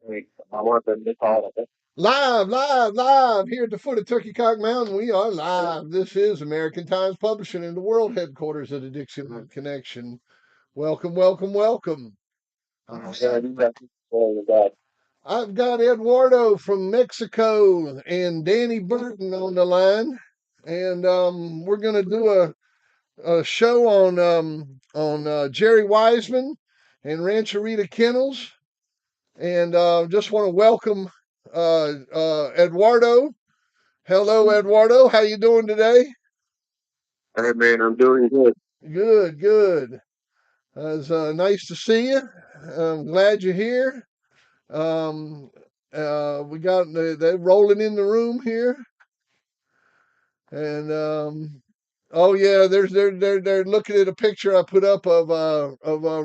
Hey, I want them to call it. Live, live, live here at the foot of Turkey Cock Mountain. We are live. This is American Times Publishing in the world headquarters of the Dixieland Connection. Welcome, welcome, welcome. Yeah, you got all that. I've got Eduardo from Mexico and Danny Burton on the line, and we're going to do a show on Jerry Wiseman and Rancherita Kennels, and just want to welcome Eduardo. Hello, Eduardo. How you doing today? Hey man, I'm doing good. Good, good. It's nice to see you. I'm glad you're here. Um, we got they're rolling in the room here, and oh yeah, they're looking at a picture I put up of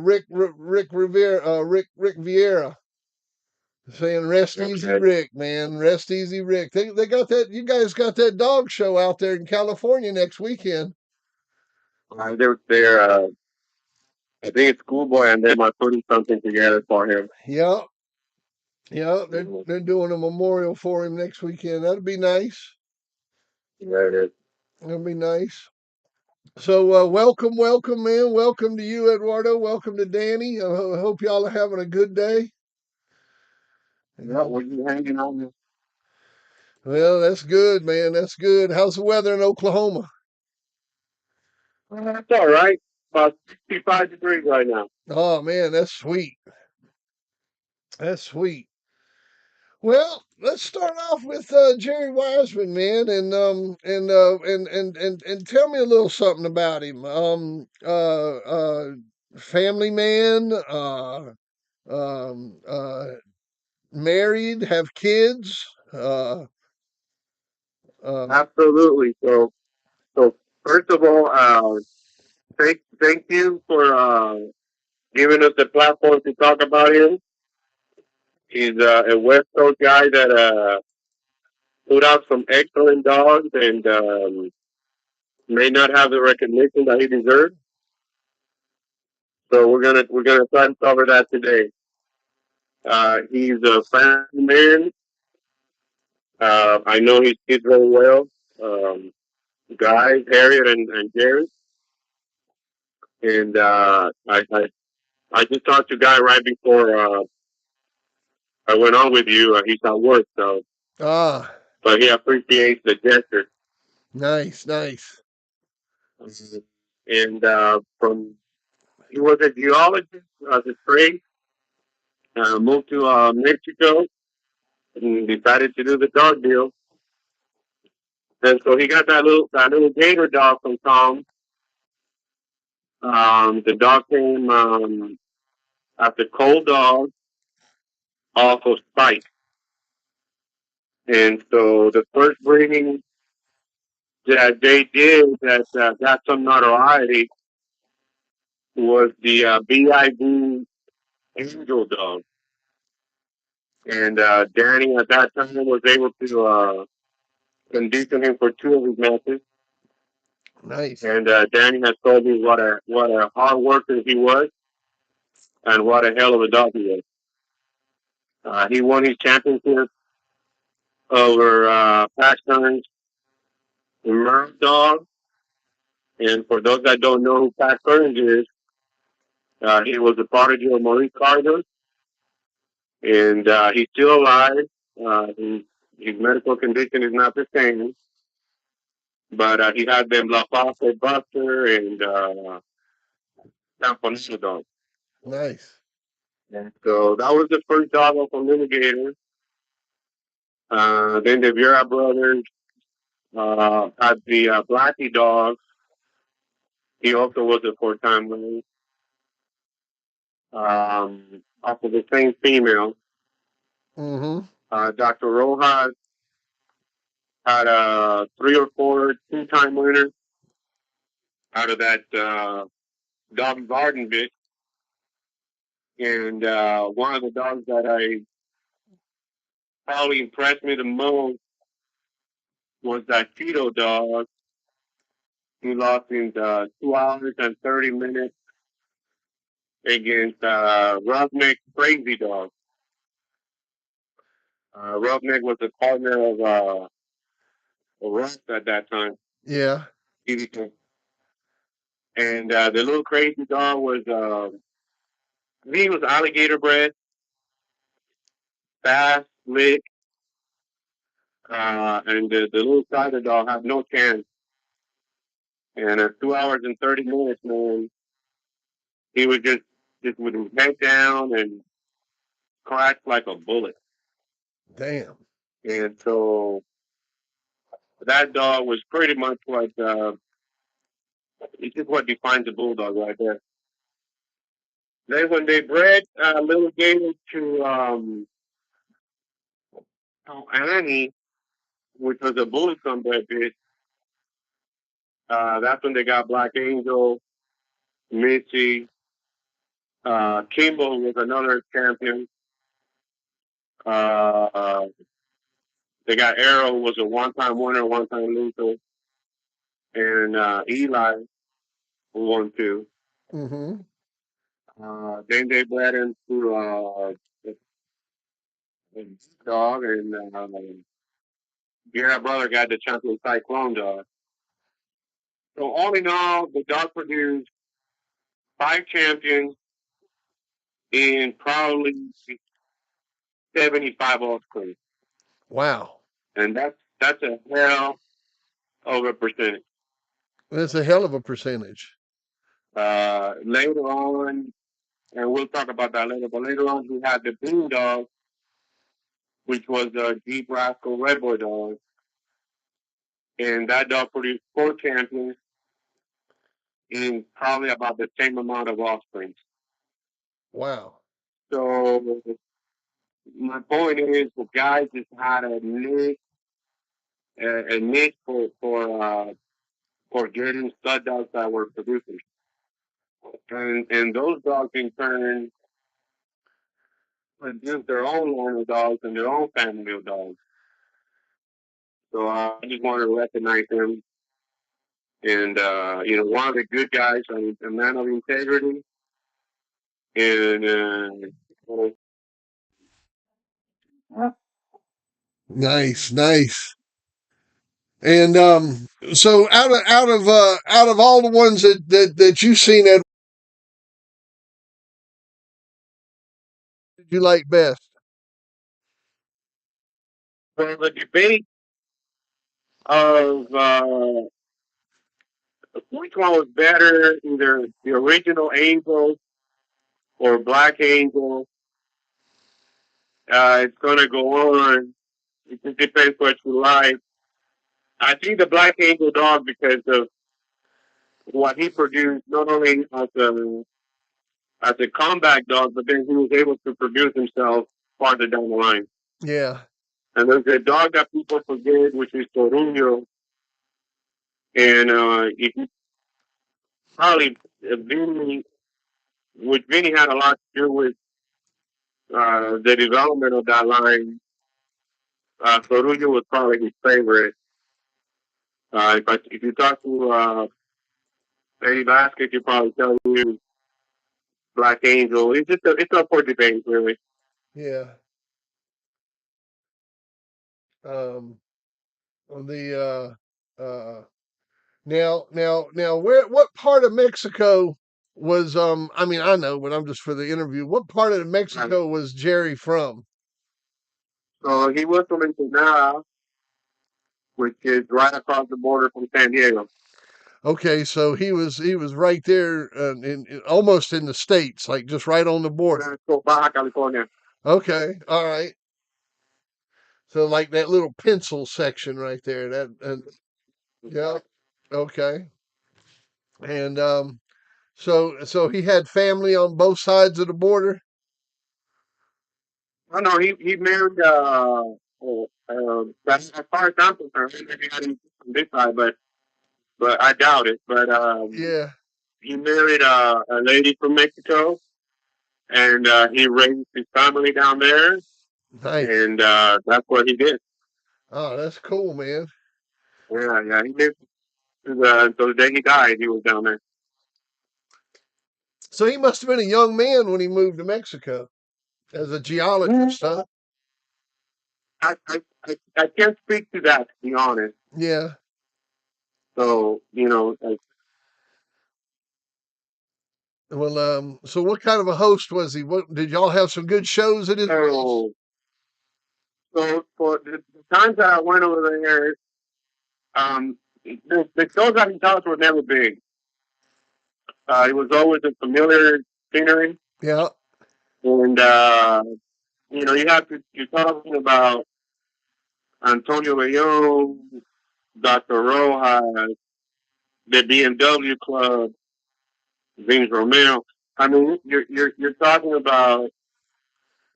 Rick Rivera Rick Vieira saying rest easy Okay. Rick, man, rest easy Rick. They got that. You guys got that dog show out there in California next weekend. They're I think it's Schoolboy and them are putting something together for him. Yeah, yeah, Mhm. they're doing a memorial for him next weekend. That'd be nice. Yeah, it is. That'd be nice. So welcome, welcome, man. Welcome to you, Eduardo. Welcome to Danny. I hope y'all are having a good day. Yeah, we're just hanging on. Well, that's good, man. That's good. How's the weather in Oklahoma? That's all right. About 65 degrees right now. Oh man, that's sweet. That's sweet. Well, let's start off with Jerry Wiseman, man, and tell me a little something about him. Family man, um, uh, married, have kids. Uh, Absolutely. So first of all, thank you for giving us the platform to talk about him. He's a West Coast guy that put out some excellent dogs and may not have the recognition that he deserves. So we're gonna try and cover that today. He's a family man. I know his kids very well. Um, Guys, Harriet and Jared, and I just talked to Guy right before I went on with you. He's at work, so ah, but he appreciates the gesture. nice, nice. And from he was a geologist as a trade, moved to Mexico, and decided to do the dog deal. And so he got that little Gator dog from Tom. The dog came after cold dog off of Spike. And so the first breeding that they did that got some notoriety was the BIB Angel dog. And Danny at that time was able to condition him for two of his matches. Nice. And Danny has told me what a hard worker he was and what a hell of a dog he was. He won his championship over Pat Kearns, Merv Dog. And for those that don't know who Pat Kearns is, he was a prodigy of Maurice Carter, and he's still alive. His medical condition is not the same, but he had them La Paz Buster and Tamponado dog. Nice. And so that was the first dog off of Lineage. Then the Vera brothers had the Blackie dog. He also was a four-time winner. Off of the same female. Mm-hmm. Dr. Rojas had three or four two-time winners out of that dog garden bit. And one of the dogs that I probably impressed me the most was that Tito dog. He lost in 2 hours and 30 minutes against Roughneck Crazy Dog. Roughneck was the partner of Russ at that time. Yeah. And the little crazy dog was, he was alligator bred, fast, slick, and the little cider dog had no chance. And at 2 hours and 30 minutes, man, he was just with his head down and cracked like a bullet. Damn. And so that dog was pretty much what, it's just what defines a bulldog right there. Then when they bred little Gator to Annie, which was a bully comeback bitch, that's when they got Black Angel, Mitzi, Kimbo was another champion. Uh, they got Arrow was a one-time winner, one-time loser, and Eli who won too. Mm-hmm. Then they bred into the dog, and Gerald brother got the champion Cyclone dog. So all in all, the dog produced 5 champions in probably 75 offspring, Wow. and that's a hell of a percentage. That's a hell of a percentage. Later on, and we'll talk about that later, but later on, we had the Boom Dog, which was a Deep Rascal Red Boy dog, and that dog produced 4 champions in probably about the same amount of offspring. Wow. So my point is, the guys just had a niche for getting stud dogs that were producers, and those dogs in turn produced their own line of dogs and their own family of dogs. So I just want to recognize them. And one of the good guys, a man of integrity, and Nice, nice. And so out of all the ones that you've seen, Ed, did you like best? for the debate of which one was better, either the original Angel or Black Angel, it's going to go on. It just depends what you like. I think the Black Angel dog because of what he produced, not only as a comeback dog, but then he was able to produce himself farther down the line. Yeah. And there's a dog that people forget, which is Torunio. And if you probably Vinny, which Vinny had a lot to do with the development of that line. Torunio was probably his favorite. If you talk to Eddie Basket, you probably tell you Black Angel. It's up for debate, really. Yeah. Um the now where what part of Mexico was I mean I know, but I'm just for the interview. What part of Right. Mexico was Jerry from? So he was from Ensenada, which is right across the border from San Diego. Okay, so he was right there almost in the states, like just right on the border. So Baja California. Okay, all right. So like that little pencil section right there. That yeah. Okay. And so he had family on both sides of the border. Oh no, he married as far as I'm concerned, maybe not even from this side, but I doubt it. But Yeah. he married a lady from Mexico, and he raised his family down there, Nice. and that's what he did. Oh, that's cool, man. Yeah, yeah, he lived until the day he died. He was down there. So he must have been a young man when he moved to Mexico as a geologist, huh? I can't speak to that, to be honest. Yeah. So, like, Well, so what kind of a host was he? What did y'all have some good shows at his place? so, so for the times that I went over there, the shows that he taught were never big. It was always a familiar scenery. Yeah. And, you're talking about Antonio Leon, Dr. Rojas, the BMW Club, James Romero. I mean, you're talking about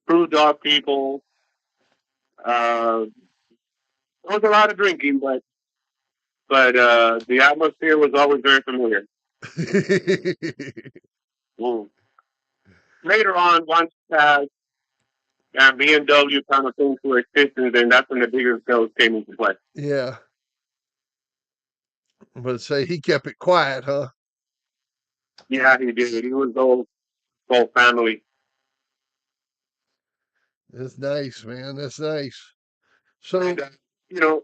true dog people. There was a lot of drinking, but the atmosphere was always very familiar. Mm. Later on, once passed and BMW kind of came to existence, then that's when the bigger shows came into play. Yeah. But say he kept it quiet, huh? Yeah, he did. He was whole family. That's nice, man. That's nice. And So you know,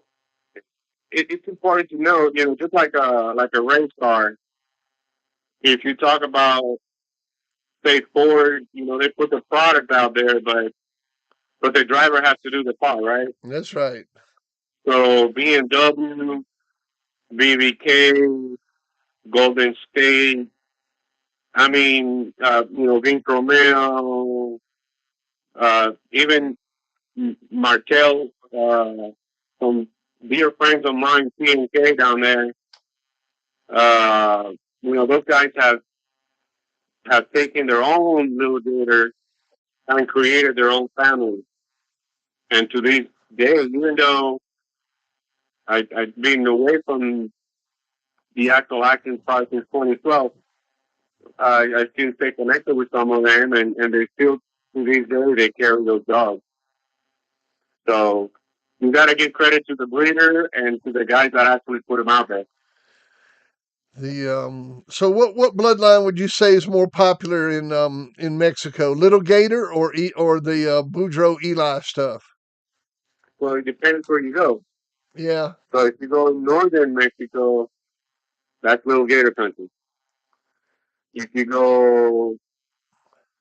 it's important to know, just like a race car. If you talk about say Ford, they put the product out there, but the driver has to do the car, right? that's right. So BMW, BBK, Golden State. I mean, Vince Romeo, even Martel, some dear friends of mine, P&K down there. Uh, those guys have taken their own little Gator and created their own family. And to this day, even though I've been away from the actual action part since 2012, I still stay connected with some of them, and they still, to this day, they carry those dogs. So you got to give credit to the breeder and to the guys that actually put them out there. The so what bloodline would you say is more popular in Mexico? Little Gator or the Boudreaux Eli stuff? So it depends where you go. Yeah. So if you go in northern Mexico, that's little Gator country. If you go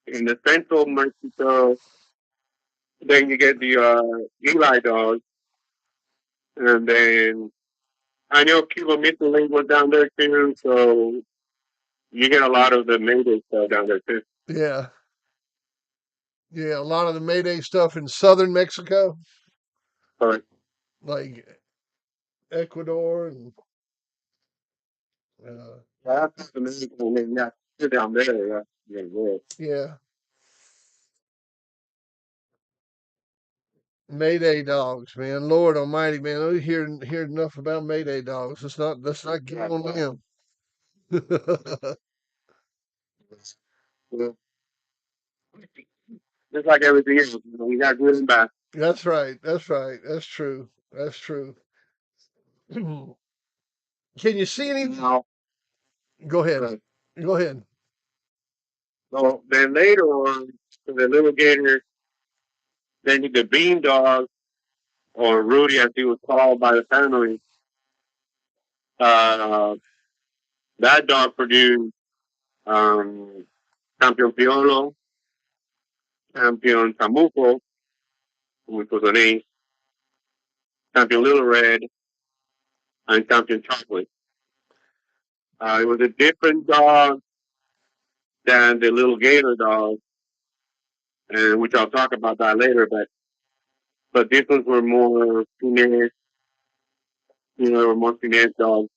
in the central Mexico, then you get the Eli dogs, and then I know Cuba Michelin was down there too, so you get a lot of the Mayday stuff down there too. Yeah. Yeah, a lot of the Mayday stuff in southern Mexico, But like Ecuador and uh, that's the Mexican, and then yeah, you're down there, yeah, yeah. yeah, Mayday dogs, man. Lord Almighty, man. I hear enough about Mayday dogs. Let's not get Yeah, on them. yeah. Just like everything else, you got good and bad. That's right. That's right. That's true. That's true. Can you see any? Now, Go ahead. right. Go ahead. So then later on, the little gator, then the bean dog, or Rudy as he was called by the family, uh, that dog produced um, Campeon Piolo, Campeon Tamuco, which was an ace, Campeon Little Red, and Campeon Chocolate. It was a different dog than the little gator dog, and which I'll talk about that later. But these ones were more finesse, were more finesse dogs.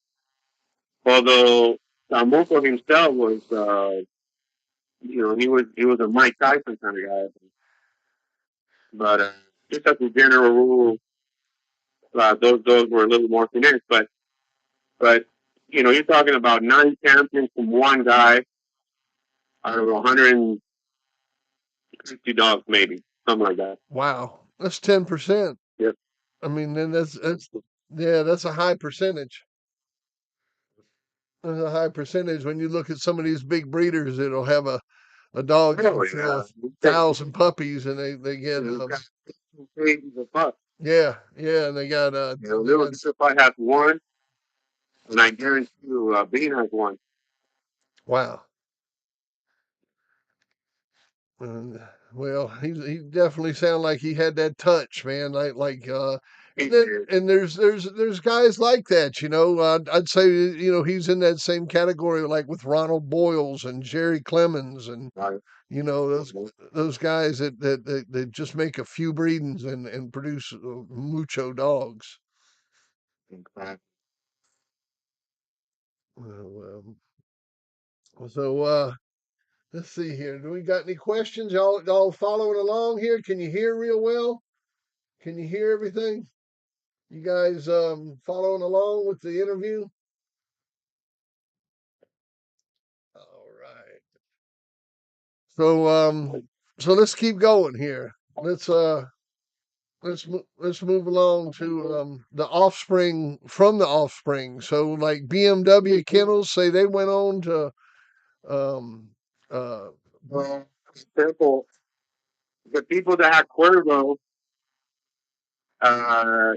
Although Tamuco himself was, he was a Mike Tyson kind of guy. But just as a general rule, those dogs were a little more finesse. But you're talking about 9 champions from one guy out of 150 dogs, maybe something like that. Wow, that's 10%. Yep. I mean, then that's yeah, that's a high percentage. That's a high percentage when you look at some of these big breeders. It'll have a dog that'll Really? fill 1,000 puppies, and they get Pages of fuck. Yeah, yeah, and they got Little Simplify has one, and I guarantee you, Bean has one. wow. And, well, he definitely sounded like he had that touch, man. He And then did. and there's guys like that, you know. I'd say you know he's in that same category, like with Ronald Boyles and Jerry Clemens, and Right. you know those guys that just make a few breedings and produce mucho dogs. Exactly. So let's see here. Do we got any questions? Y'all following along here? Can you hear real well? Can you hear everything? You guys following along with the interview? All right. So so let's keep going here. Let's let's move along to the offspring from the offspring. So like BMW Kennels say they went on to um uh Well, simple. The people that had Cuervo,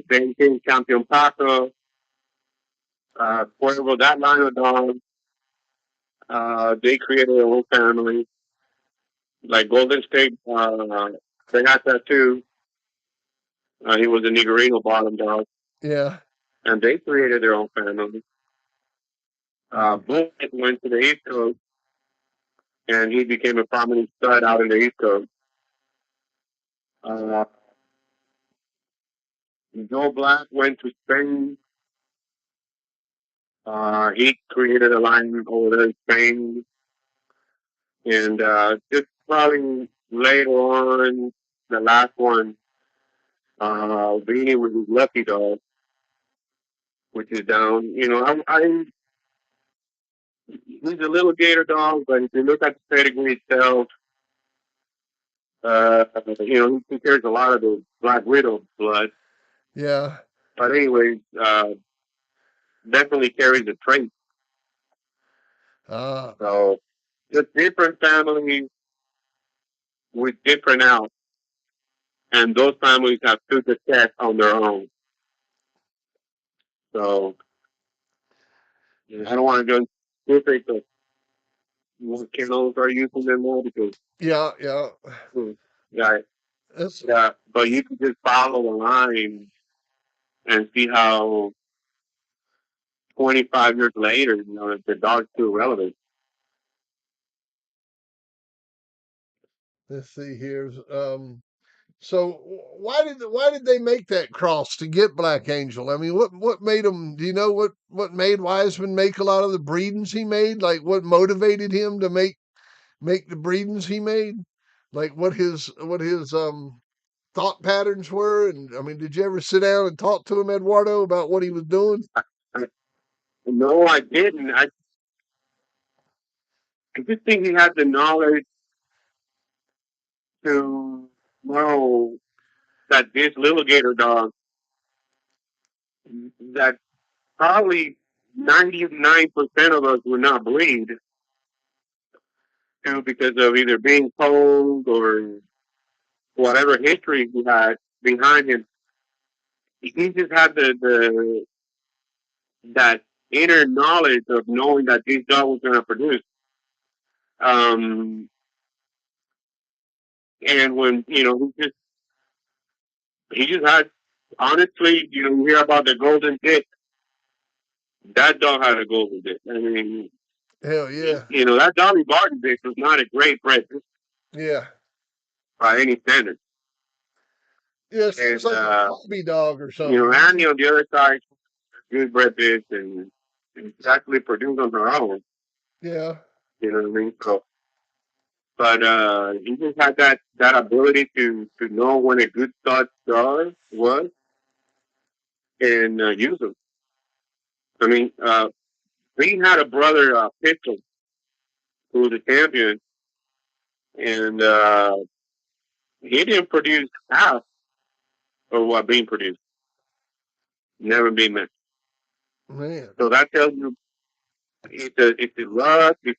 they became Champion Paco, Cuervo, that line of dogs, they created their own family. Like Golden State, they had that too. He was a Negrino bottom dog, yeah, and they created their own family. Bullet went to the East Coast, and he became a prominent stud out in the East Coast. Uh, Joe Black went to Spain. He created a line over there in Spain, and just probably later on, the last one, Beanie with his Lucky Dog, which is down. He's a little Gator dog, but if you look at the pedigree itself, he carries a lot of the Black Widow blood. yeah. But anyways, definitely carries a trait. Uh So just different families with different outs, and those families have stood the test on their own. So I don't want to go specific of what kennels are using them now because yeah, yeah. hmm, yeah, That's yeah. But you can just follow the line and see how 25 years later, the dog's still relevant. let's see here. So why did they make that cross to get Black Angel? I mean, what made him? Do you know what made Wiseman make a lot of the breedings he made? Like what motivated him to make the breedings he made? Like what his thought patterns were? And I mean, did you ever sit down and talk to him, Eduardo, about what he was doing? I, no, I didn't. I just think he had the knowledge to know that this little gator dog that probably 99% of us would not breed to because of either being told or whatever history he had behind him. He just had the that inner knowledge of knowing that this dog was going to produce. Um, and when he just had honestly, you hear about the golden dick. That dog had a golden dick. I mean, Hell yeah, that Dolly Barton dick was not a great bred yeah, by any standard. yeah. It seems And like a hobby dog or something. Annie on the other side, good bred bitch, and actually produced on her own. Yeah, You know what I mean? So, but he just had that ability to know when a good stud dog was and use them. I mean, we had a brother, Pitchell, who was a champion, and he didn't produce half of what being produced. Never been met. man. So that tells you it's a luck. It's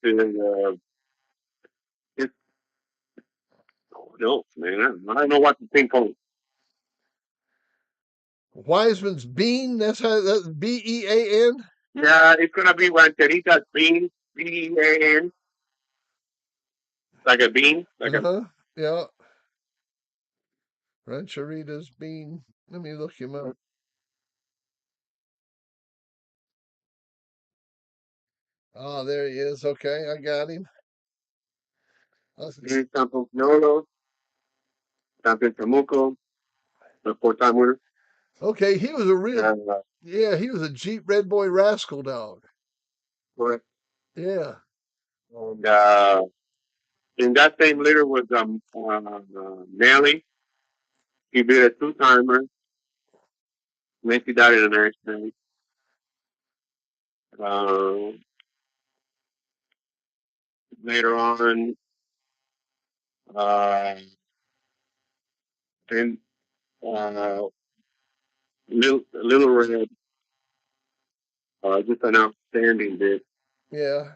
no man. I don't know what to think of. Wiseman's Bean. That's Bean. Yeah, it's gonna be Rancherita's bean, BEAN, like a bean, like Uh a. huh. Yeah. Rancherita's Bean. Let me look him up. Oh, there he is. Okay, I got him. He's Campo Piolo, Campo Chamuco, the four-time winner. Okay, he was a real. And, Yeah, he was a Jeep Red Boy Rascal dog. correct. Yeah. And in that same litter was Nelly. He beat a two-timer. Macy died in an accident. Uh, Later on, uh, then uh, Little Red, just an outstanding bit. Yeah.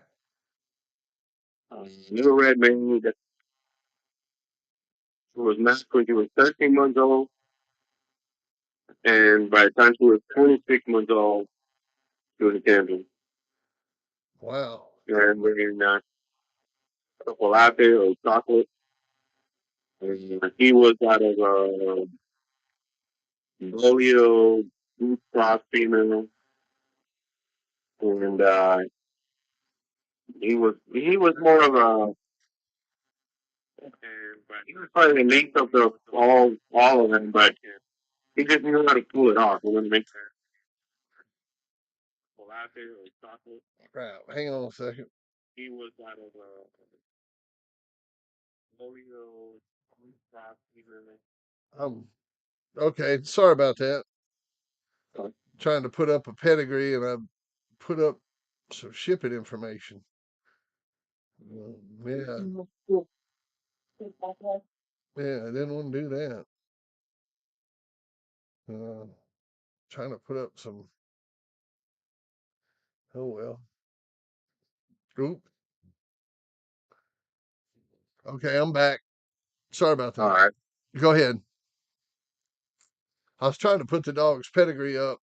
Little Red made that she was matched when she was 13 months old, and by the time she was 26 months old, she was a champion. Wow. And wearing chocolate or chocolate, and he was out of Bolio, Blue Cross female, and he was more of a, but he was probably the least of the all of them, but he just knew how to pull it off. You know what I mean? Chocolate or chocolate. Crap. Hang on a second. He was out of Bolio, Blue Cross female. Okay. Sorry about that. Trying to put up a pedigree and I put up some shipping information. Yeah. Yeah. I didn't want to do that. Uh, Trying to put up some. Oh well. Oop. Okay, I'm back. Sorry about All that. right. Go ahead. I was trying to put the dog's pedigree up.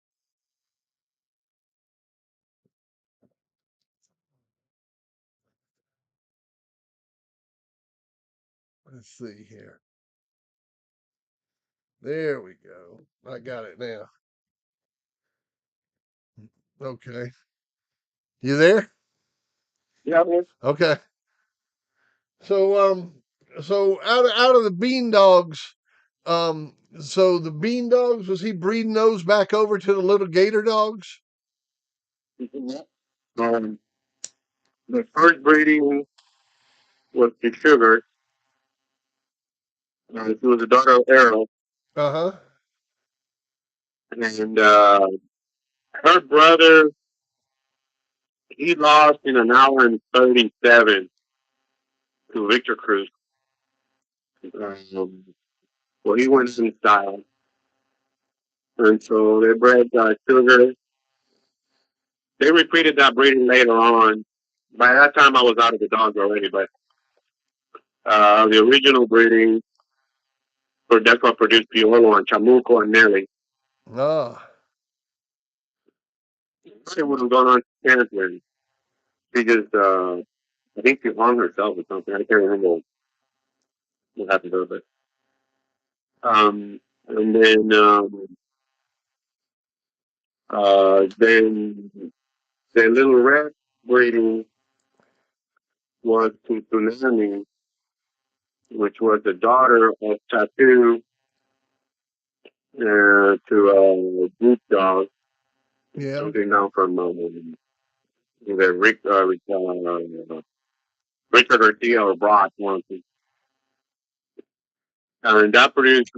Let's see here. There we go. I got it now. Okay. You there? Yeah, man. Okay. So so out of the bean dogs, so the bean dogs, was he breeding those back over to the little gator dogs? Um, the first breeding was the sugar. She was the daughter of Errol, Uh-huh. and her brother, he lost in an hour and 37 to Victor Cruz. Um, well, he went in style, and so they bred sugar. They repeated that breeding later on. By that time, I was out of the dogs already, but the original breeding for that's what produced Piolo and Chamuco and Nelly. Ah. She would have gone on to Canada. She just, I think she hung herself or something. I can't remember what happened to her, but and then the little red breeding was to Tsunami, which was the daughter of Tattoo to Deep Dog, Yeah. something now from either Richard Garcia or Brock, one of them. And that produced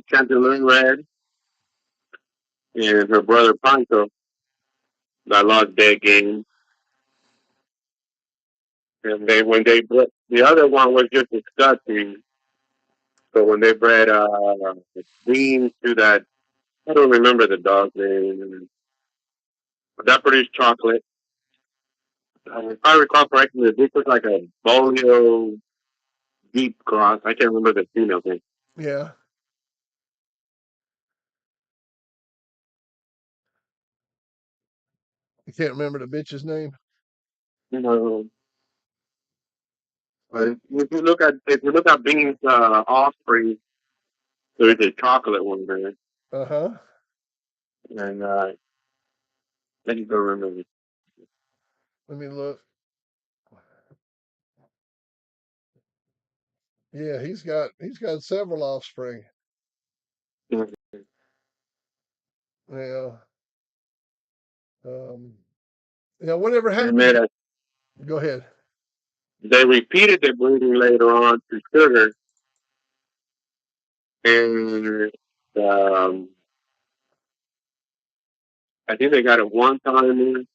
Chantilly Red and her brother Pancho that lost their game. And when they the other one was just disgusting. So when they bred Beans to that, I don't remember the dog's name, but that produced chocolate. If I recall correctly, this was like a Bolio deep cross. I can't remember the female name. Yeah. You can't remember the bitch's name? You know, but if you look at Bean's offspring, there's a chocolate one there, Uh-huh. and then you go remember. Let me look. Yeah, he's got several offspring. Yeah. Um, yeah, whatever They happened? made a Go ahead. they repeated the breeding later on to sugar, and um, I think they got it one time,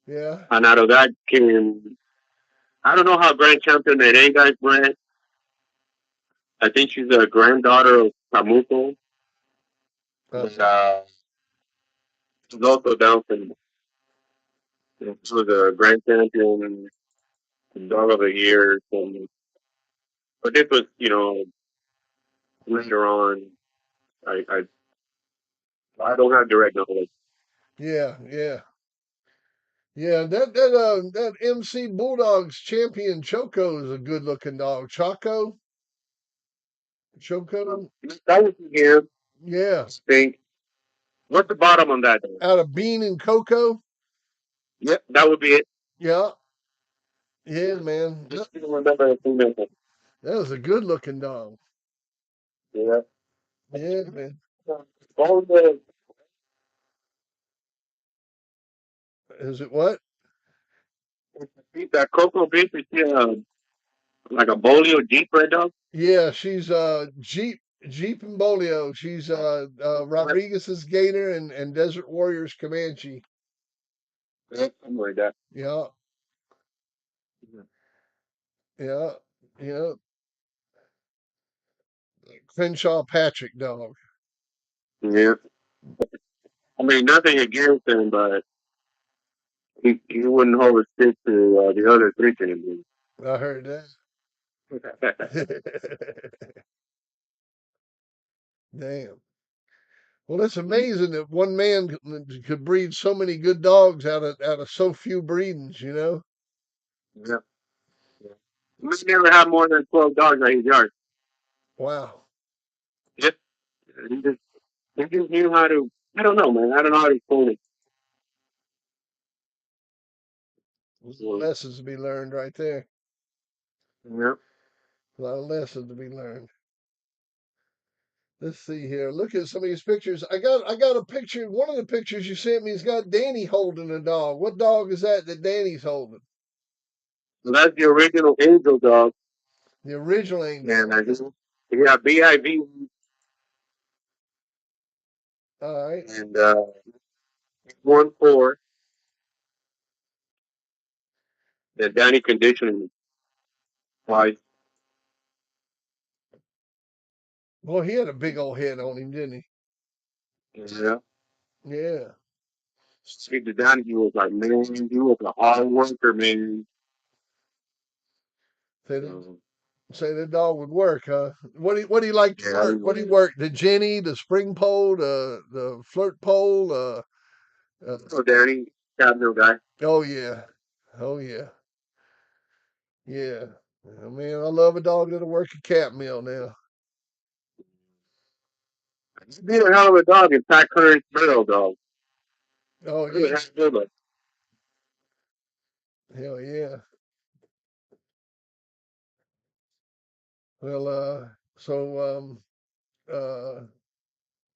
Yeah. and out of that came I don't know how Grand Champion that A guy's bred. I think she's a granddaughter of Pamuco, Uh, but she's also down from she was a Grand Champion Dog of the Year. But this was later on. I I, I don't have direct knowledge. yeah, yeah. Yeah, that MC Bulldogs champion Choco is a good looking dog. Choco. That was here. Yeah. I think. What's the bottom on that? Out of Bean and Cocoa. Yep, that would be it. Yeah. Yeah, man. Just don't remember the female. That was a good looking dog. Yeah. Yeah, man. All the Is it what? that Coco beef is like a Bolio Jeep red dog. Yeah, she's Jeep and Bolio. She's Rodriguez's Gator and Desert Warriors Comanche. Yep, something like that. Yeah, yeah, yeah. Crenshaw Patrick dog. Yeah. I mean, nothing against him, but he wouldn't hold a stick to the other three champions. I heard that. Damn. Well, it's amazing that one man could breed so many good dogs out of so few breedings. Yeah. He never had more than 12 dogs at his yard. Wow. Yep. He just knew how to. I don't know, man. I don't know how to explain it. So, Lessons to be learned right there. yeah. A lot of lessons to be learned. Let's see here. Look at some of these pictures. I got a picture. One of the pictures you sent me has got Danny holding a dog. What dog is that Danny's holding? So that's the original Angel dog. The original Angel. And I Okay. just, yeah, BIV All right. and 1-4, the Danny conditioning twice. Boy, he had a big old head on him, didn't Yeah. he? Yeah. Speak to Danny, he was like, man, he was a hard worker, man. Say that, Um, say that dog would work, huh? What do you like to yeah, work? What do you work? The Jenny, the spring pole, the flirt pole. so Danny, capital guy. Oh yeah, oh yeah, yeah. Oh, man, I love a dog that'll work a cat meal now. He'd be a hell of a dog in Pat Curry's barrel dog. Oh Really yeah, has to do it. hell yeah. Well, uh,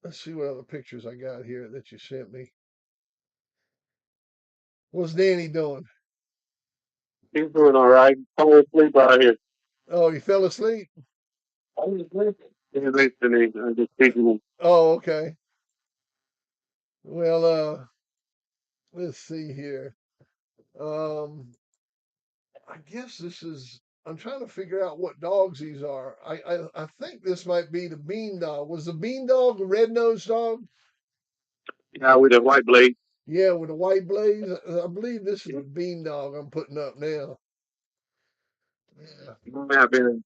let's see what other pictures I got here that you sent me. What's Danny doing? He's doing all right. Falling asleep out here. Oh, he fell asleep. I was sleeping. He's listening. I'm just teaching him. Oh, okay. Well, let's see here. Um, I guess this is. I'm trying to figure out what dogs these are. I think this might be the bean dog. Was the bean dog a red nosed dog? Yeah, with a white blade. Yeah, with a white blaze. I believe this is the bean dog I'm putting up now. Yeah. He may have been.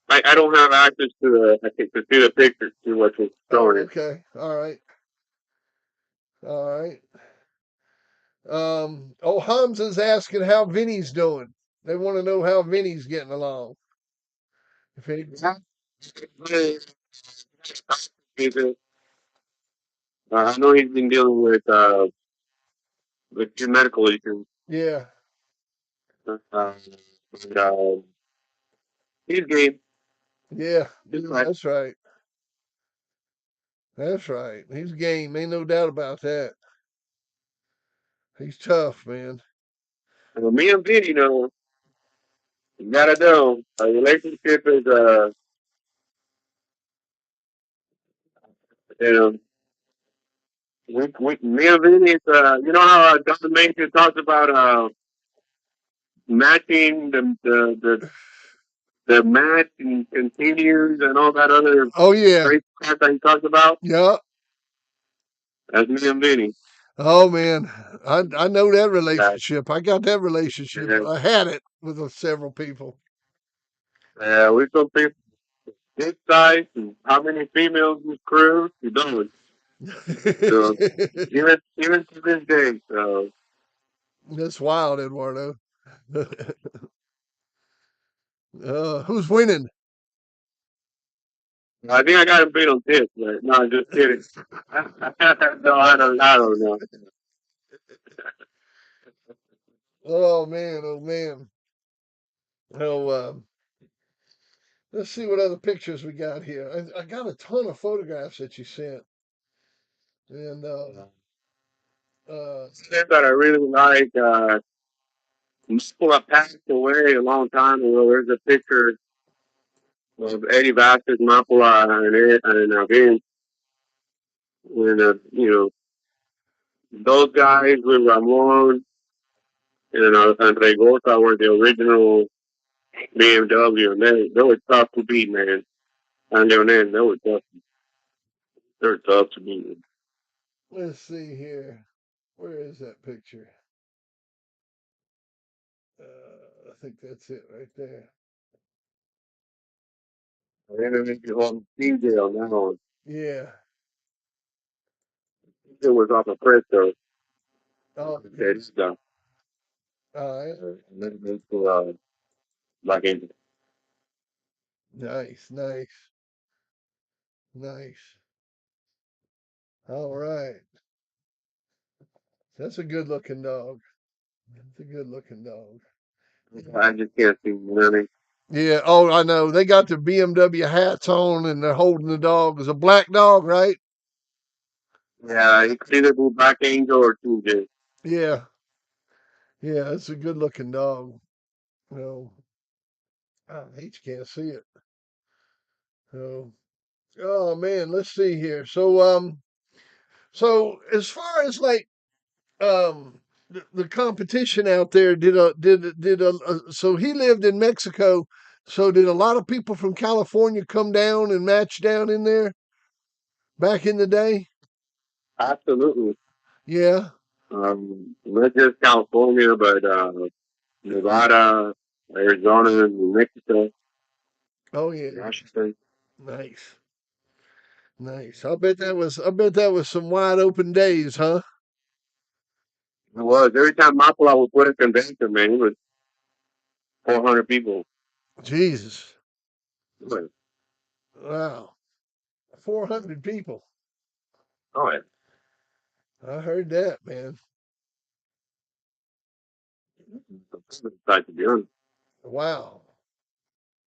I don't have access to I think to see the pictures, see what was showing Oh, it. okay. All right. All right. Oh, Hamza's asking how Vinny's doing. They want to know how Vinny's getting along. If any, I know he's been dealing with two medical issues. yeah, And, he's game. yeah, He's right. that's right. That's right. He's game. Ain't no doubt about that. He's tough, man. Me and Vinny, you gotta know, a relationship is, you know, me and Vinny, is, you know how Dr. Mason talks about matching the match and continues and all that other Oh yeah, great crap that he talks about? yeah. That's me and Vinny. Oh man, I know that Uh, relationship. I got that relationship. yeah, I had it with several people. we compare his size and how many females in his crew. You know, so even to this day. So That's wild, Eduardo. Who's winning? I think I got him beat on this, but no, just kidding. No, I don't know. Oh man, oh man. Oh, let's see what other pictures we got here. I got a ton of photographs that you sent, and uh, That I really like. Mapula passed away a long time ago. There's a picture of Eddie Vasquez, Mapula, and Vince. And those guys with Ramon and Regosa were the original BMW, and they were tough to beat, man. And Leonel, they were tough to beat. let's see here. Where is that picture? I think that's it right there. And then they get on DJ on that one. Yeah. It was off of Presto. Oh, That stuff. all right. Like in Nice, nice, nice. All right. That's a good looking dog. That's a good looking dog. I just can't see running. Yeah. Oh, I know. They got their BMW hats on and they're holding the dog. It's a black dog, right? Yeah, you could either be Black Angel or TJ. Yeah. Yeah. It's a good looking dog. No, I hate you can't see it. Oh, oh man. Let's see here. So as far as like the competition out there, so he lived in Mexico. So did a lot of people from California come down and match down in there back in the day? Absolutely. Yeah. Not just California, but Nevada, Arizona, New Mexico, Oh yeah. Washington. Nice. Nice. I bet that was some wide open days, huh? It was. Every time Mapula would put a convention, man, it was 400 people. Jesus. It was, Wow. 400 people. oh, yeah. I heard that, man. It's like to be honest. Wow.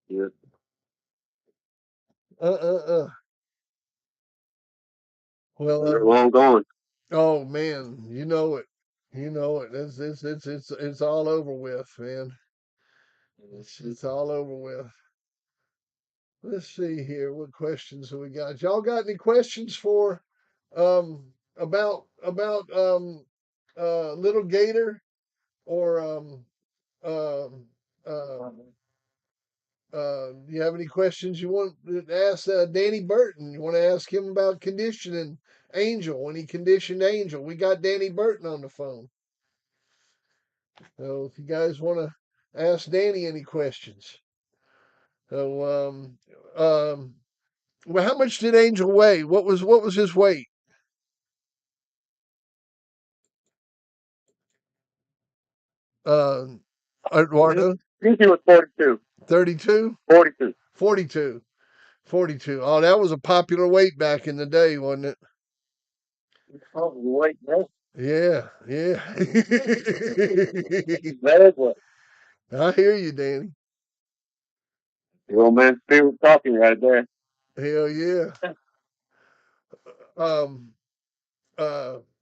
Yeah. Uh. Well, They're long gone. oh man, you know it. You know it. It's all over with, man. It's all over with. Let's see here. What questions have we got? Y'all got any questions for about little Gator or um uh do you have any questions you want to ask Danny Burton? You want to ask him about conditioning Angel when he conditioned Angel? We got Danny Burton on the phone. So if you guys want to ask Danny any questions. So well, how much did Angel weigh? What was his weight? Uh, Eduardo, I think he was 42. 32, 42. 42, 42. Oh, that was a popular weight back in the day, wasn't it? Oh, wait, no. Yeah, yeah. That was I hear you, Danny. the old man spirit talking right there. Hell yeah. Um,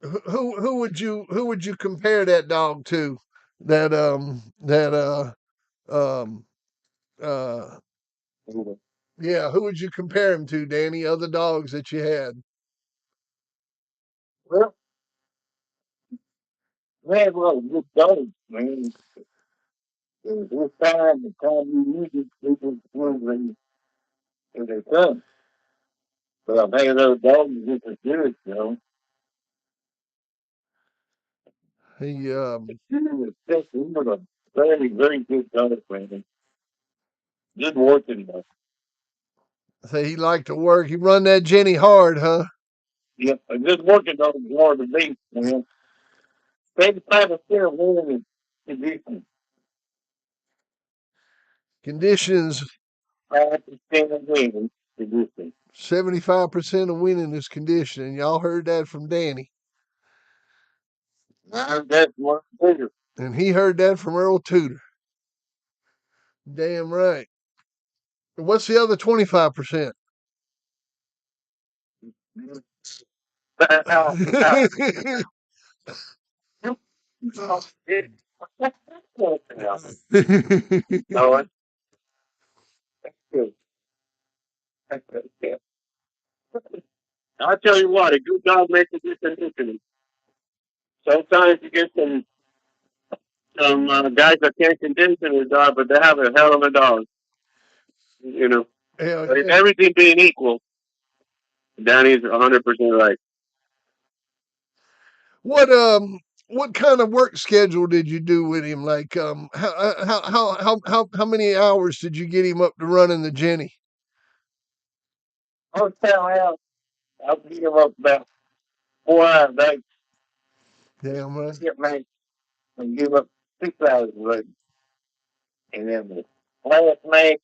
who would you compare that dog to? That um uh yeah, who would you compare him to, Danny? Other dogs that you had? Well, man, well, good dogs, man. This time, the time you need it, people when they come. But I've had those dogs just as good, you know. He He was a very, very good dog, man. Good working dog. say he liked to work. He run that Jenny hard, huh? Yep, a good working dog is hard to beat, man. 85% of women is conditioning. Conditions 5% of women conditioning. 75% of winning is conditioning. Y'all heard that from Danny. That's one bigger. And he heard that from Earl Tudor. Damn right. What's the other 25%? Now, no, it's good. I'll tell you what, a good dog makes a good conditioning. Sometimes you get some guys that can't condition a dog, but they have a hell of a dog. You know, Hell but if yeah. everything being equal, Danny's 100% right. What what kind of work schedule did you do with him? Like how many hours did you get him up to running the Jenny? I'll tell him I'll give him up about 4 hours a day. Damn right. Get me and give up 6 hours a day. And then the last match,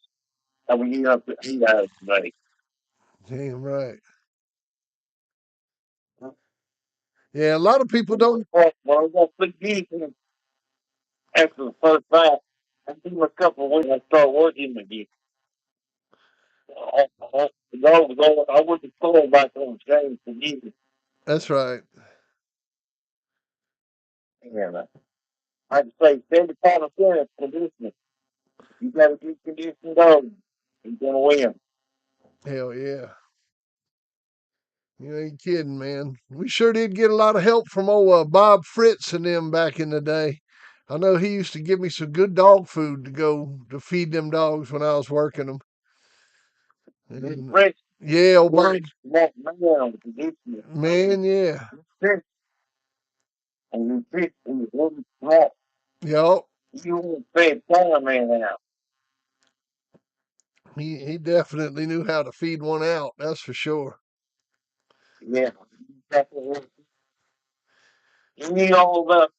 I will give up 8 hours a day. Damn right. Yeah, a lot of people don't. Well, I was going to put after the first fight. I give him a couple of weeks, I start working again. I went to school back on James to give it. That's right. And I'd say 75% is conditioning. You got a good conditioned dog, you're going to win. Hell yeah. You ain't kidding, man. We sure did get a lot of help from old Bob Fritz and them back in the day. I know he used to give me some good dog food to go to feed them dogs when I was working them. This And French yeah, old Bob, word, that man on the conditioning. man, yeah. And you fit in the one spot. Yup. You won't say time man out. He definitely knew how to feed one out, that's for sure. Yeah. That's what you need all that.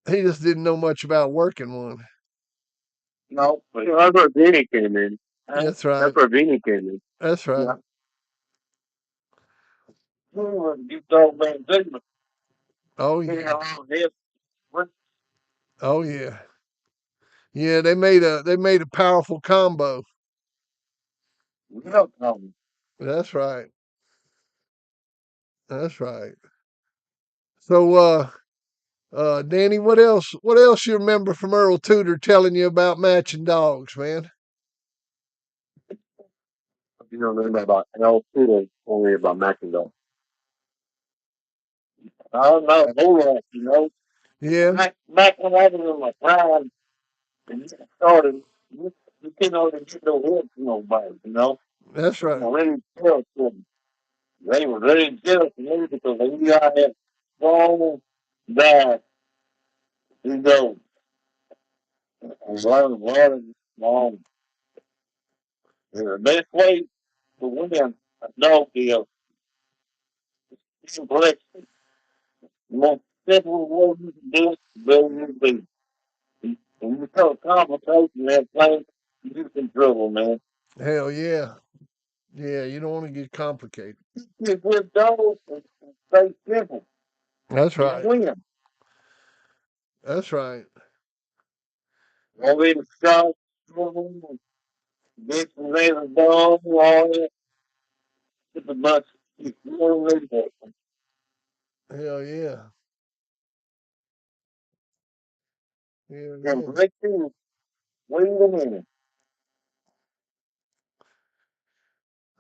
He just didn't know much about working one. No. That's where Vinny came in. That's That's right. where Vinny came in. That's right. Yeah. You told man Zigman. Oh He yeah. had all this. What? Oh yeah. Yeah, they made a powerful combo. We don't know. That's right. That's right. So Danny, what else you remember from Earl Tudor telling you about matching dogs, man? You don't know about L Poodle, only about Macindoll. I don't know, Yeah, back when I was in my prime and you started, you couldn't always get no help from nobody. that's right. Really jealous of them. They were really jealous of me because they knew I had strong back, you know, and learn long. The best way to win a dog deal is complexion. simple way you can do it, the better you be. When you start complicating that thing, you get in trouble, man. Hell yeah. Yeah, you don't want to get complicated. You get those and stay simple. That's You right. win. That's right. All these shots, this and that, all that. It's a bunch. You know, Hell yeah. Hell and yeah. break through. Wait a minute.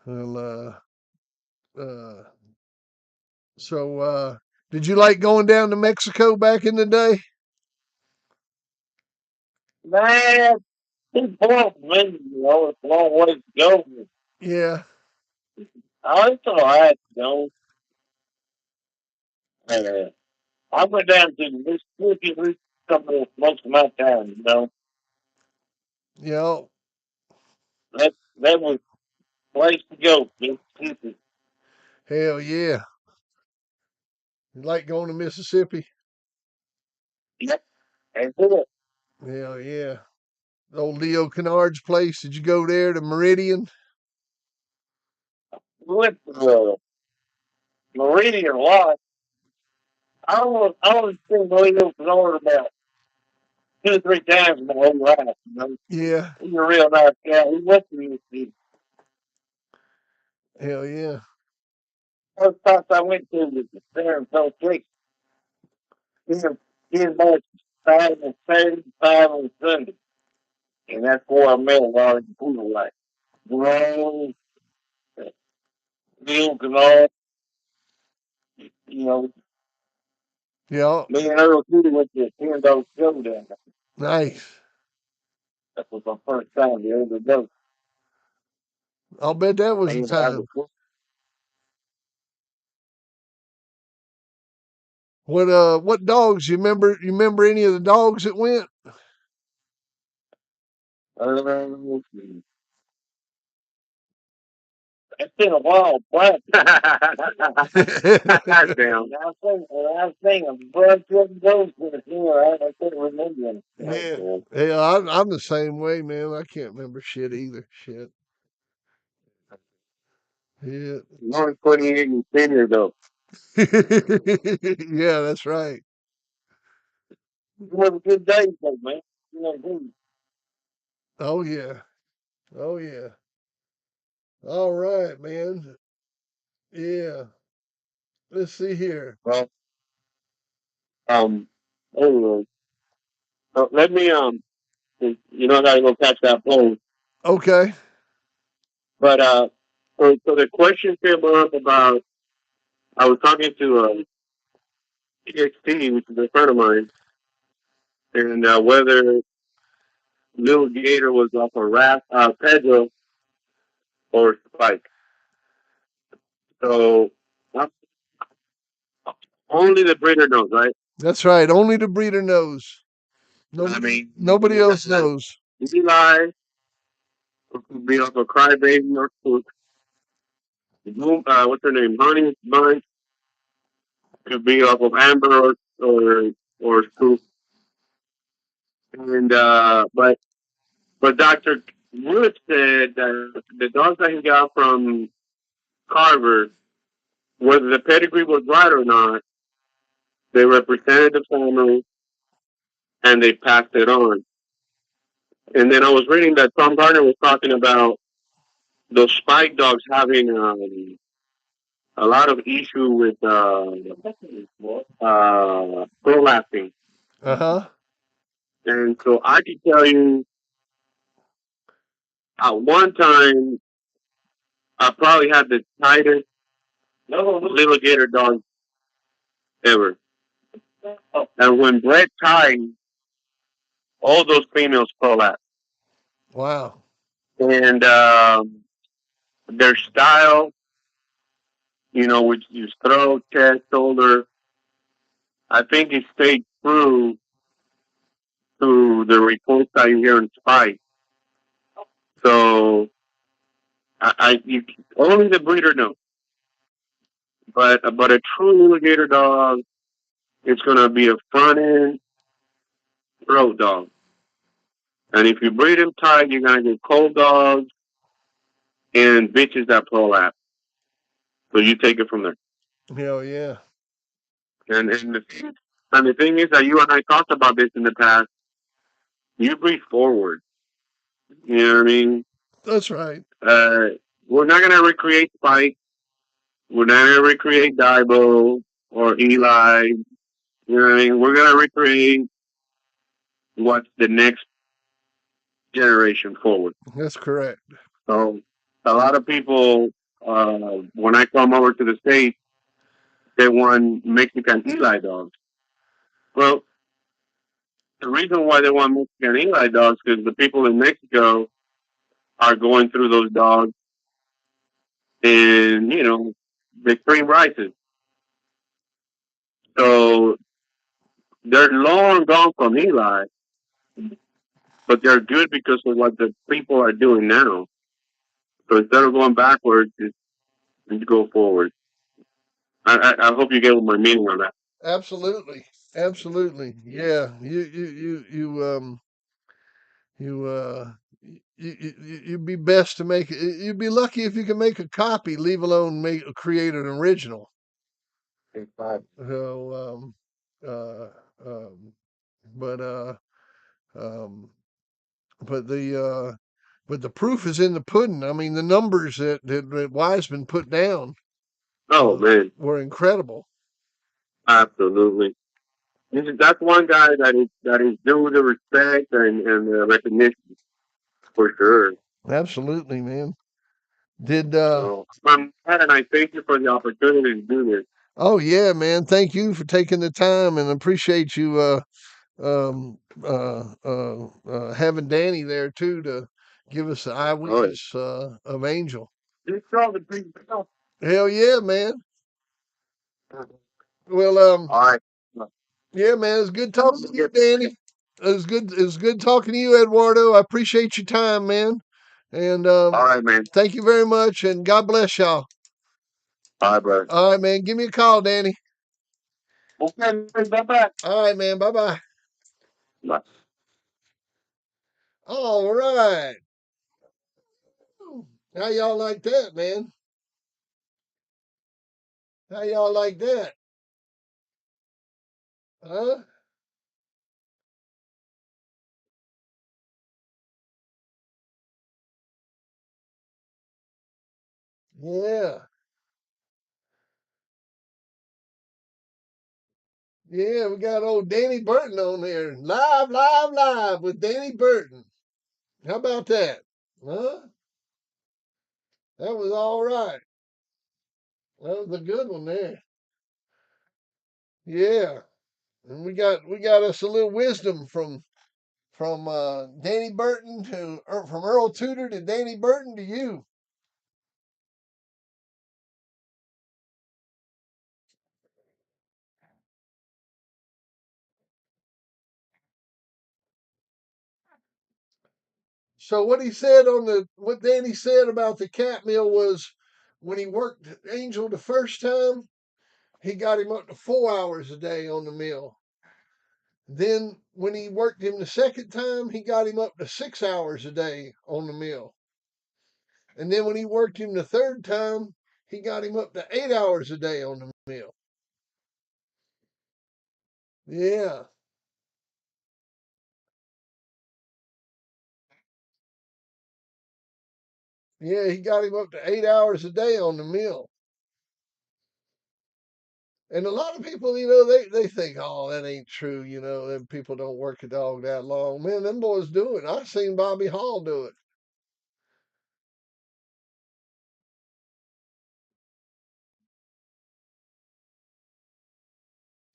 Well, uh, so, did you like going down to Mexico back in the day? Man, it's both me, you know, it's a long ways to go. Yeah. It's all right, you know. Uh, I went down to Mississippi for couple most of my time, you know. Yeah. That was the place to go, Mississippi. Hell yeah. You like going to Mississippi? Yep. And then Hell yeah. The old Leo Kennard's place. Did you go there to Meridian? we went to Meridian Lodge. I only seen Leo Florida about 2 or 3 times in my whole life, you know. Yeah. He's a real nice guy. He went to Mississippi. Hell yeah. First place I went to was the San Antonio Creek. Here, here, much 5 on Saturday, 5 on Sunday. And that's where I met a lot of people like Gerald, Bill Canal, you know, Yeah. me and Earl City went to a $10 show down there. Nice. That was my first time to ever go. I'll bet that was the Man, I was time. What dogs? You remember any of the dogs that went? uh, it's been a while, but damn. I was thinking, blood couldn't go for the funeral. I couldn't remember him. Yeah. Yeah, I'm the same way, man. I can't remember shit either. Shit. Yeah. He's only 28 and senior though. Yeah, that's right. It was a good day though, man. You know, dude. Oh yeah. Oh yeah. All right, man. Yeah. Let's see here. Well, anyway, let me you know, I gotta go catch that plane. Okay. But so the question came up about I was talking to TXT, which is a friend of mine, and whether Little Gator was off a Pedro or Spike. So uh, only the breeder knows, right? That's right. Only the breeder knows. I Nobody mean, nobody else knows. Eli could be off a Crybaby or Spook. What's her name? Honey Bunch could be off of Amber or Spook. And but Dr. Wood said that the dogs that he got from Carver, whether the pedigree was right or not, they represented the family and they passed it on. And then I was reading that Tom Gardner was talking about those spike dogs having a lot of issue with prolapsing. Uh-huh. And so I can tell you, at one time, I probably had the tightest little gator dog ever. And when bred tight, all those females prolapse. Wow. And their style, you know, which is throat, chest, shoulder, I think it stayed true to the reports that you hear in Spike. So only the breeder knows. But a true gator dog, it's going to be a front end throat dog. And if you breed them tight, you're going to get cold dogs and bitches that prolapse. So you take it from there. Hell yeah. And the thing is that you and I talked about this in the past. You breed forward. You know what I mean? That's right. Uh, we're not going to recreate Spike. We're not going to recreate Daibo or Eli. You know what I mean? We're going to recreate what's the next generation forward. That's correct. So a lot of people, when I come over to the States, they want Mexican Eli dogs. Well, the reason why they want Mexican Eli dogs is because the people in Mexico are going through those dogs in, the extreme rises. So they're long gone from Eli, but they're good because of what the people are doing now. So instead of going backwards, it's go forward. I hope you get my meaning on that. Absolutely. Absolutely. Yeah. You you'd be best to make it. You'd be lucky if you can make a copy, leave alone make create an original. So uh um but um but the proof is in the pudding. I mean, the numbers that Wiseman put down Oh man, were incredible. absolutely. That's one guy that is due the respect and the recognition for sure. Absolutely, man. Did So, and I thank you for the opportunity to do this. oh yeah, man. Thank you for taking the time and appreciate you um having Danny there too to give us the Oh, yeah. eyewitness of Angel. You saw the big stuff. Hell yeah, man. Well, All right. yeah, man. It's good talking to you, Danny. It's good talking to you, Eduardo. I appreciate your time, man. And All right, man. thank you very much. And God bless y'all. All right, brother. All right, man. Give me a call, Danny. Okay, bye bye. All right, man. Bye bye. Bye. All right. How y'all like that, man? How y'all like that? Huh? Yeah. Yeah, we got old Danny Burton on there. Live, live, live with Danny Burton. How about that? Huh? That was all right. That was a good one there. Yeah. And we got us a little wisdom from Danny Burton from Earl Tudor to Danny Burton to you. So what Danny said about the cat meal was when he worked Angel the first time, he got him up to 4 hours a day on the meal. Then when he worked him the second time, he got him up to 6 hours a day on the meal. And then when he worked him the third time, he got him up to 8 hours a day on the meal. Yeah. Yeah, he got him up to 8 hours a day on the meal. And a lot of people, they think, oh, that ain't true, them people don't work a dog that long. Man, them boys do it. I've seen Bobby Hall do it.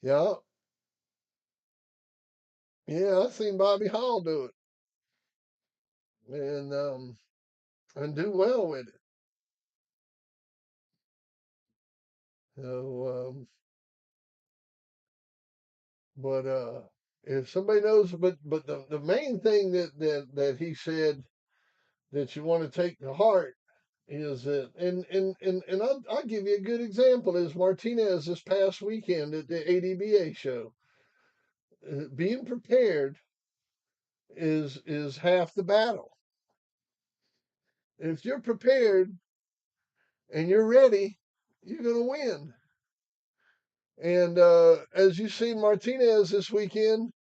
Yeah. Yeah, I've seen Bobby Hall do it. And do well with it. So but if somebody knows but the main thing that he said that you want to take to heart Is it? And I'll give you a good example. Is Martinez this past weekend at the ADBA show? Being prepared is half the battle. If you're prepared and you're ready, you're gonna win. And as you seen Martinez this weekend,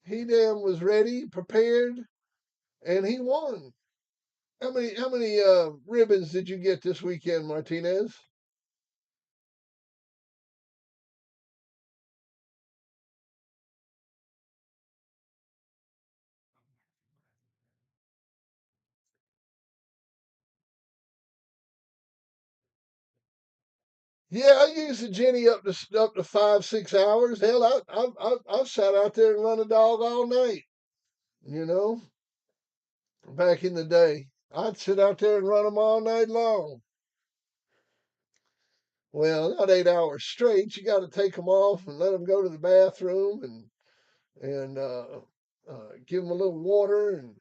he damn was ready, prepared, and he won. How many ribbons did you get this weekend, Martinez? Yeah, I use the Jenny up to 5 6 hours. Hell, I've sat out there and run a dog all night. You know, back in the day, I'd sit out there and run them all night long. Well, not 8 hours straight. You got to take them off and let them go to the bathroom and give them a little water. And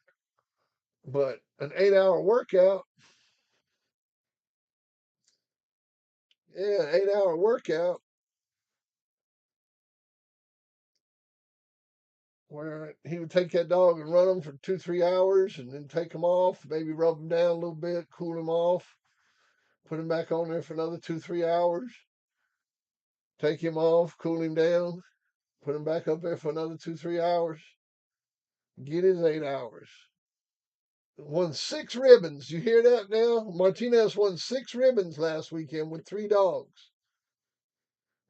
but an 8 hour workout, yeah, 8 hour workout where he would take that dog and run them for 2 3 hours and then take them off, maybe rub them down a little bit, cool them off, put him back on there for another 2 3 hours, take him off, cool him down, put him back up there for another 2 3 hours, get his 8 hours. Won 6 ribbons. You hear that now? Martinez won 6 ribbons last weekend with 3 dogs.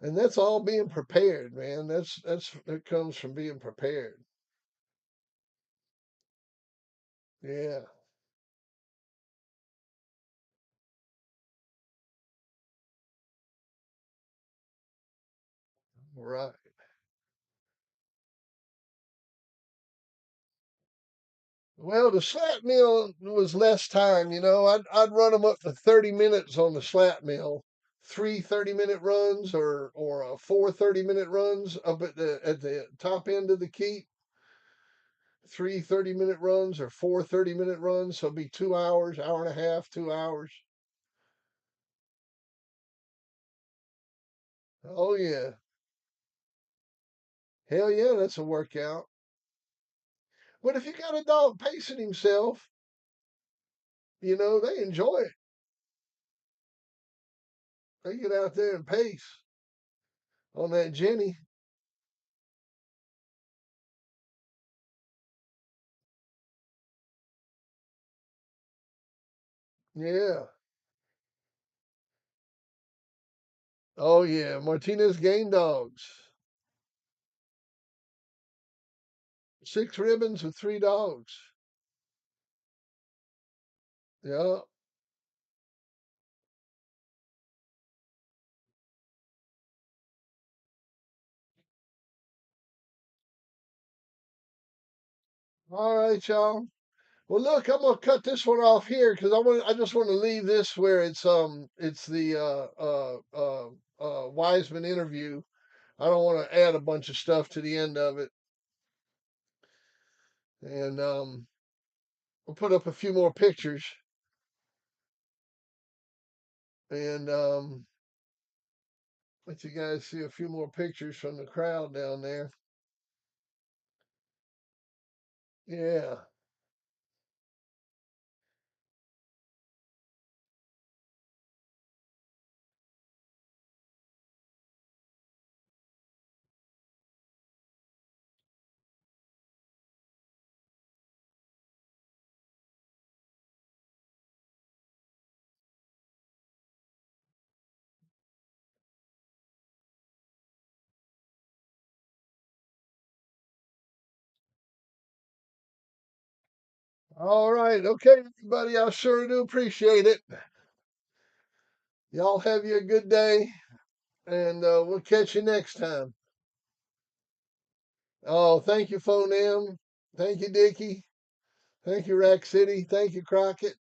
And that's all being prepared, man. That comes from being prepared. Yeah, right. Well, the slat mill was less time, I'd run them up to 30 minutes on the slat mill. Three 30-minute runs or four 30-minute runs up at the top end of the keep. Three 30-minute runs or four 30-minute runs, so it'd be 2 hours, hour and a half, 2 hours. Oh yeah. Hell yeah, that's a workout. But if you got a dog pacing himself, they enjoy it. They get out there and pace on that Jenny. Yeah. Oh yeah, Martinez game dogs. 6 ribbons with 3 dogs. Yeah. All right, y'all. Well, look, I'm gonna cut this one off here because I just want to leave this where it's the Wiseman interview. I don't want to add a bunch of stuff to the end of it, and we'll put up a few more pictures and let you guys see a few more pictures from the crowd down there. Yeah. All right. Okay, everybody. I sure do appreciate it. Y'all have you a good day, and we'll catch you next time. Oh, thank you, Phone M. Thank you, Dickie. Thank you, Rack City. Thank you, Crockett.